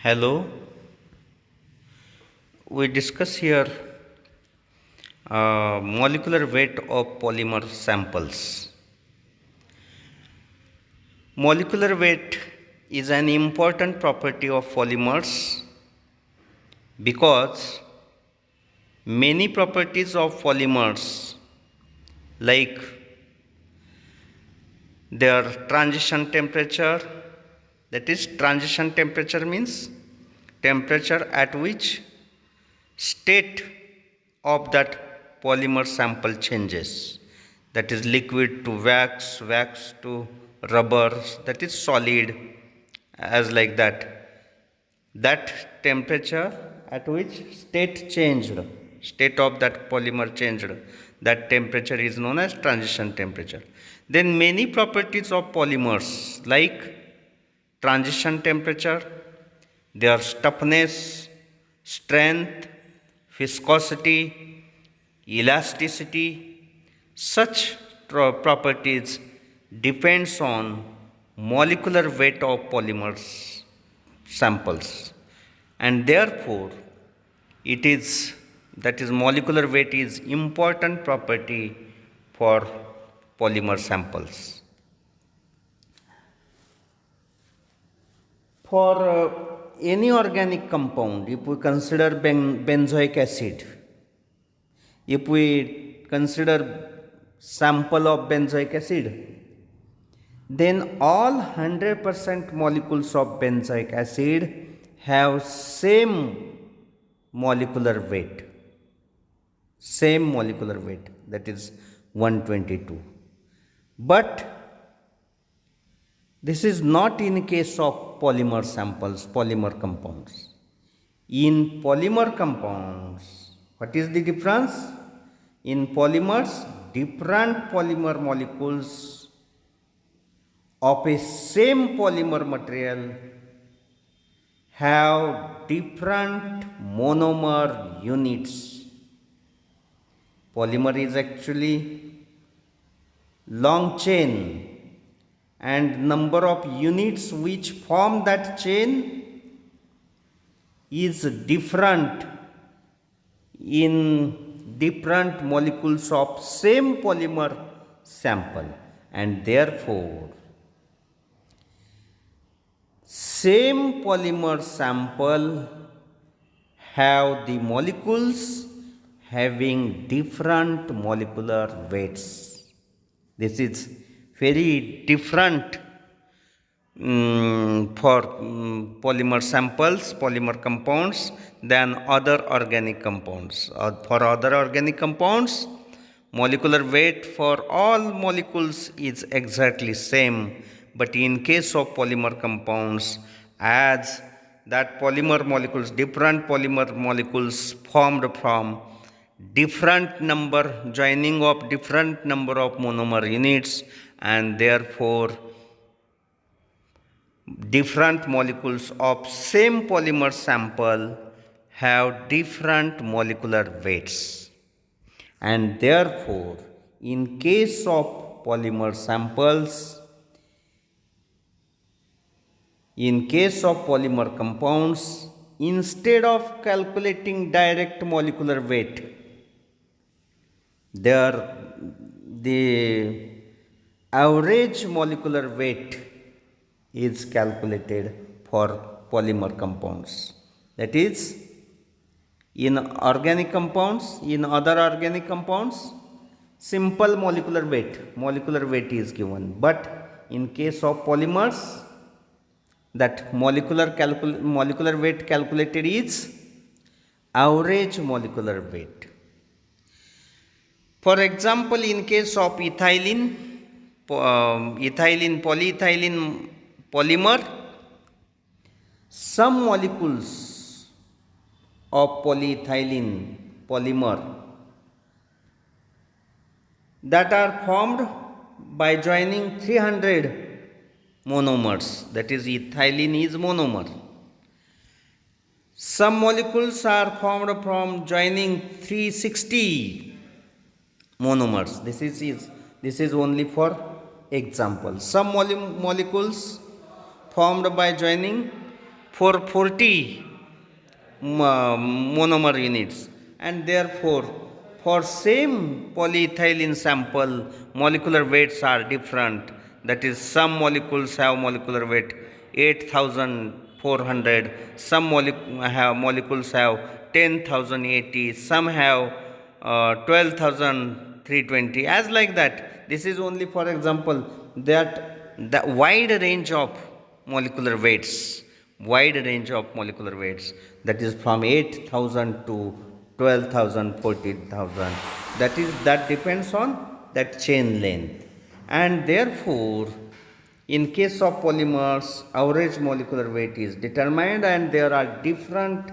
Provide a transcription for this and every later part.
Hello, we discuss here molecular weight of polymer samples. Molecular weight is an important property of polymers because many properties of polymers like their transition temperature, that is transition temperature means temperature at which state of that polymer sample changes, that is liquid to wax, wax to rubber, that is solid, as like that temperature at which state of that polymer changed, that temperature is known as transition temperature. Then many properties of polymers like transition temperature, their toughness, strength, viscosity, elasticity, such properties depends on molecular weight of polymers samples, and therefore it is, that is molecular weight is important property for polymer samples. For any organic compound, if we consider benzoic acid, if we consider sample of benzoic acid, then all 100% molecules of benzoic acid have same molecular weight, that is 122. But this is not in case of polymer samples, polymer compounds. In polymer compounds, what is the difference? In polymers, different polymer molecules of a same polymer material have different monomer units. Polymer is actually long chain, and number of units which form that chain is different in different molecules of same polymer sample, and therefore same polymer sample have the molecules having different molecular weights. This is very different for polymer samples, polymer compounds than other organic compounds. For other organic compounds, molecular weight for all molecules is exactly same, but in case of polymer compounds, as that polymer molecules, different polymer molecules formed from different number, joining of different number of monomer units, and therefore different molecules of same polymer sample have different molecular weights, and therefore in case of polymer samples, in case of polymer compounds, instead of calculating direct molecular weight, the average molecular weight is calculated for polymer compounds. That is, in organic compounds, in other organic compounds, simple molecular weight is given, but in case of polymers, that molecular weight calculated is average molecular weight. For example, in case of ethylene, polyethylene polymer, some molecules of polyethylene polymer that are formed by joining 300 monomers, that is ethylene is monomer. Some molecules are formed from joining 360 monomers. This is only for example. Some molecules formed by joining for 40 monomer units, and therefore for same polyethylene sample molecular weights are different. That is, some molecules have molecular weight 8400, some molecules have 10080, some have 12320, as like that. This is only for example that the wide range of molecular weights, that is from 8000 to 12,000, 14,000, that depends on that chain length. And therefore in case of polymers, average molecular weight is determined, and there are different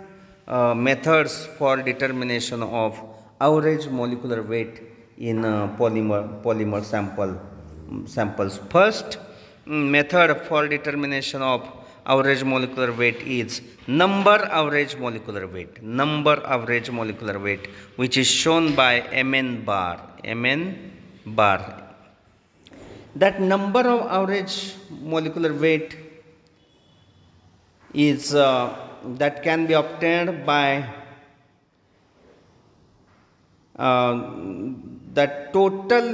methods for determination of average molecular weight in polymer samples. First method for determination of average molecular weight is number average molecular weight, which is shown by mn bar. That number of average molecular weight is that can be obtained by that total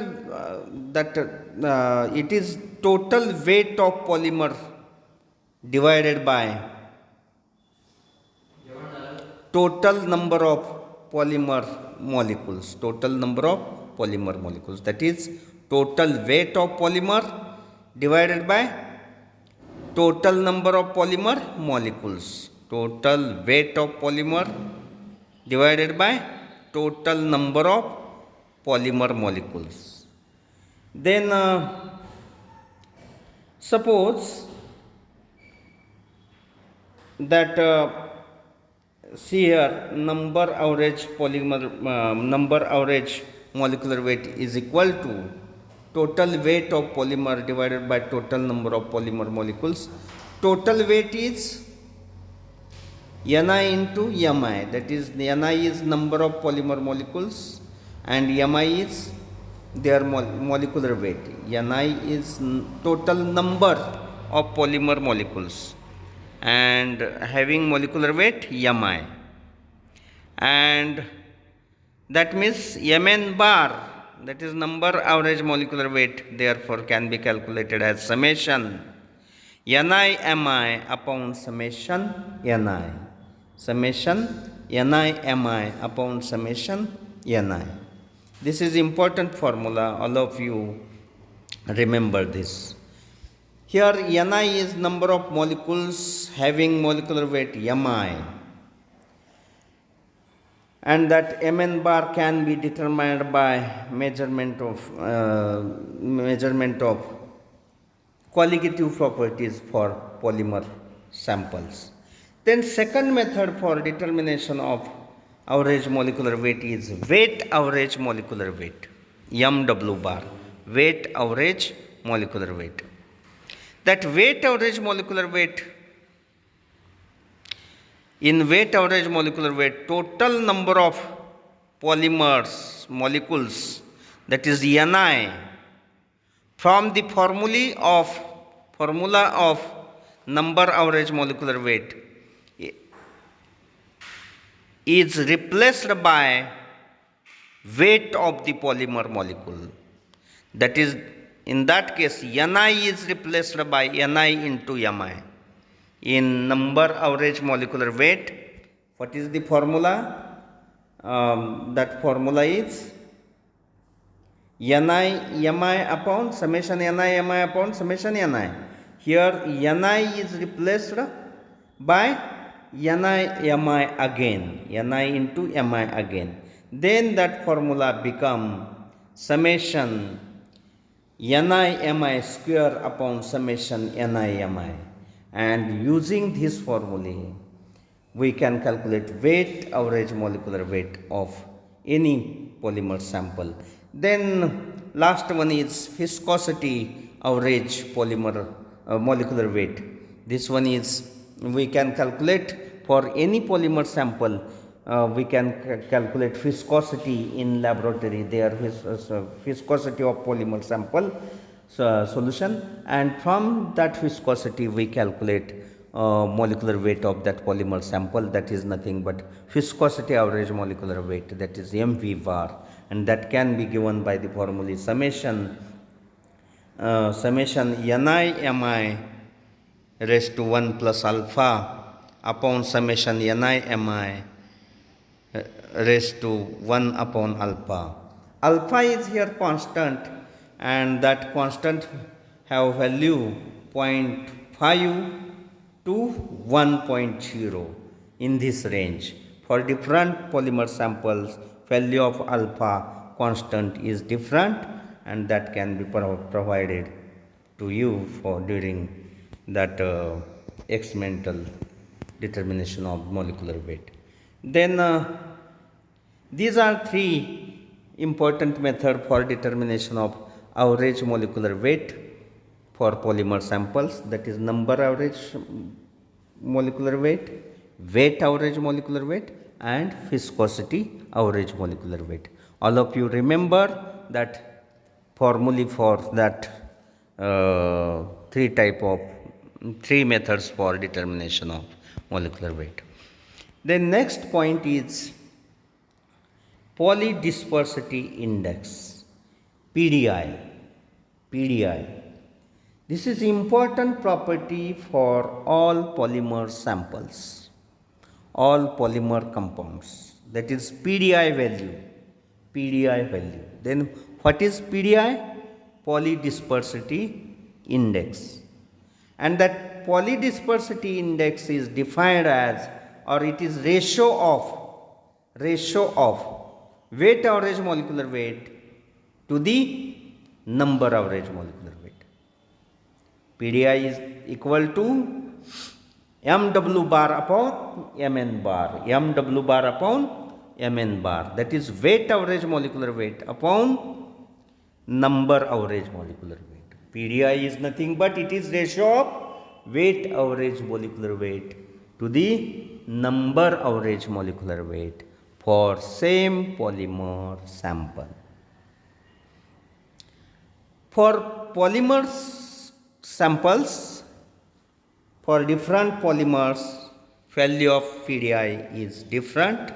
it is total weight of polymer divided by total number of polymer molecules. That is total weight of polymer divided by total number of polymer molecules. Total weight of polymer divided by total number of polymer molecules. Then suppose that see here, number average molecular weight is equal to total weight of polymer divided by total number of polymer molecules. Total weight is Ni into Mi, that is Ni is number of polymer molecules and Mi is their molecular weight. Ni is total number of polymer molecules and having molecular weight Mi, and that means Mn bar, that is number average molecular weight, therefore can be calculated as summation Ni Mi upon summation Ni. Ni Mi upon summation Ni. This is important formula, all of you remember this. Here Ni is number of molecules having molecular weight Mi, and that Mn bar can be determined by measurement of qualitative properties for polymer samples. Then second method for determination of average molecular weight is weight average molecular weight, MW bar, weight average molecular weight. That weight average molecular weight, in weight average molecular weight, total number of molecules, that is Ni, from the formula of number average molecular weight is replaced by weight of the polymer molecule. That is, in that case Ni is replaced by Ni into Mi. In number average molecular weight, what is the formula? That formula is Ni Mi upon summation Ni Mi upon summation Ni. Here Ni is replaced by Ni Mi again, Ni into Mi again. Then that formula become summation Ni Mi square upon summation Ni Mi. And using this formula, we can calculate weight average molecular weight of any polymer sample. Then last one is viscosity average molecular weight. This one is we can calculate for any polymer sample. We can calculate viscosity in laboratory, their viscosity of polymer sample solution, and from that viscosity we calculate molecular weight of that polymer sample, that is nothing but viscosity average molecular weight, that is mv bar, and that can be given by the formula summation ni mi raised to 1 plus alpha upon summation ni mi raised to 1 upon alpha. Alpha is here constant, and that constant have value 0.5 to 1.0 in this range. For different polymer samples, value of alpha constant is different, and that can be provided to you for during that experimental determination of molecular weight. Then these are three important methods for determination of average molecular weight for polymer samples, that is number average molecular weight, weight average molecular weight, and viscosity average molecular weight. All of you remember that formula for that three methods for determination of molecular weight. The next point is Polydispersity Index Pdi. This is important property for all polymer samples, all polymer compounds, that is Pdi value. Then what is Pdi? Polydispersity index. And that polydispersity index is defined as, or it is ratio of weight average molecular weight to the number average molecular weight. Pdi is equal to mw bar upon mn bar, mw bar upon mn bar, that is weight average molecular weight upon number average molecular weight. Pdi is nothing but it is ratio of weight average molecular weight to the number average molecular weight for same polymer sample. For polymer samples, for different polymers, value of Pdi is different.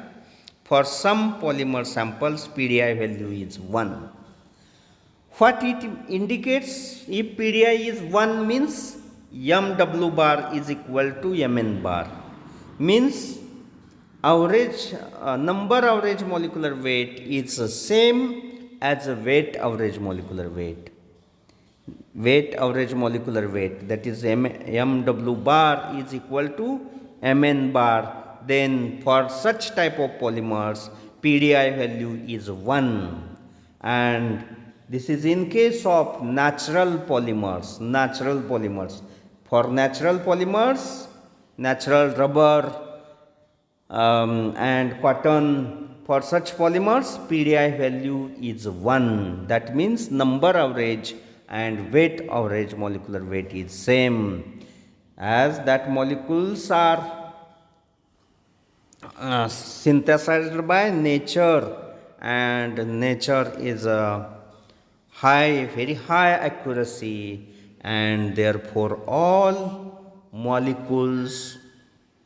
For some polymer samples, Pdi value is 1. What it indicates? If Pdi is 1 means mw bar is equal to mn bar, means average number average molecular weight is the same as a weight average molecular weight. Weight average molecular weight, that is mw bar is equal to mn bar. Then for such type of polymers, Pdi value is 1, and this is in case of natural polymers. For natural polymers, natural rubber and cotton, for such polymers, Pdi value is 1. That means number average and weight average molecular weight is same, as that molecules are synthesized by nature, and nature is a very high accuracy, and therefore all molecules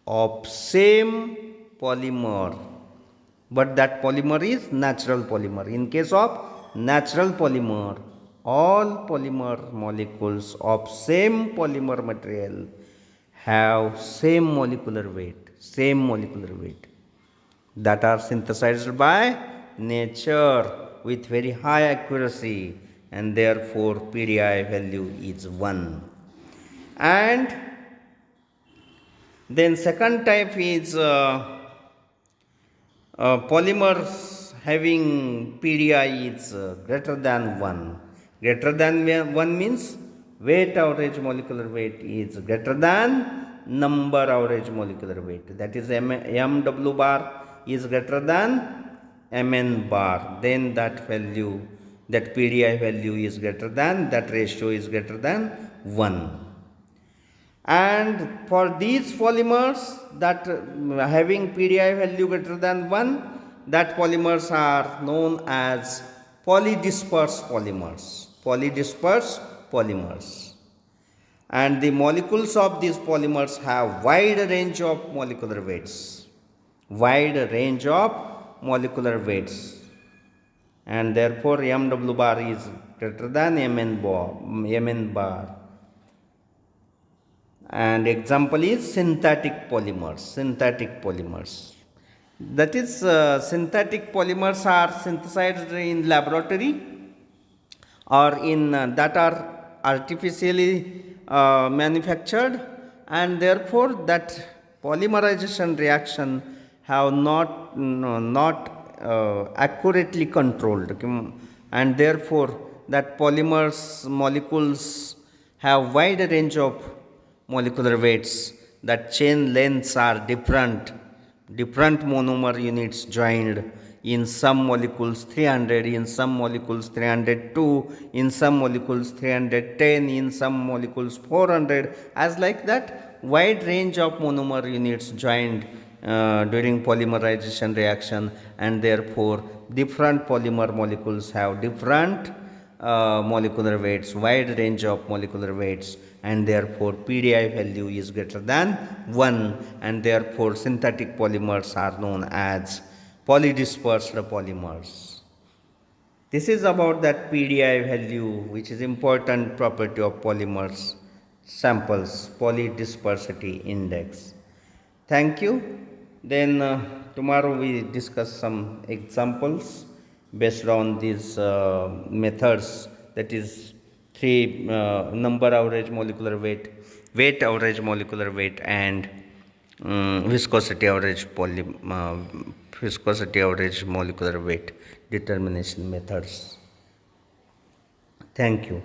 of same polymer, but that polymer is natural polymer. In case of natural polymer, all polymer molecules of same polymer material have same molecular weight that are synthesized by nature with very high accuracy, and therefore Pdi value is 1. And then second type is polymers having Pdi is greater than 1. Greater than 1 means weight average molecular weight is greater than number average molecular weight, that is mw bar is greater than mn bar. Then that value, that Pdi value is greater than, that ratio is greater than 1. And for these polymers that having Pdi value greater than 1, that polymers are known as polydispersed polymers. and the molecules of these polymers have wide range of molecular weights, wide range of molecular weights, and therefore mw bar is greater than mn bar. And example is synthetic polymers. Synthetic polymers, that is, synthetic polymers are synthesized in laboratory or in that are artificially manufactured, and therefore that polymerization reaction have not accurately controlled, and therefore that polymers molecules have wide range of molecular weights, that chain lengths are different monomer units joined, in some molecules 300, in some molecules 302, in some molecules 310, in some molecules 400, as like that wide range of monomer units joined during polymerization reaction, and therefore different polymer molecules have different molecular weights, wide range of molecular weights, and therefore Pdi value is greater than 1, and therefore synthetic polymers are known as polydispersed polymers. This is about that Pdi value, which is important property of polymers samples, polydispersity index. Thank you. Then tomorrow we discuss some examples based on these methods, that is three number average molecular weight, weight average molecular weight, and viscosity average molecular weight determination methods. Thank you.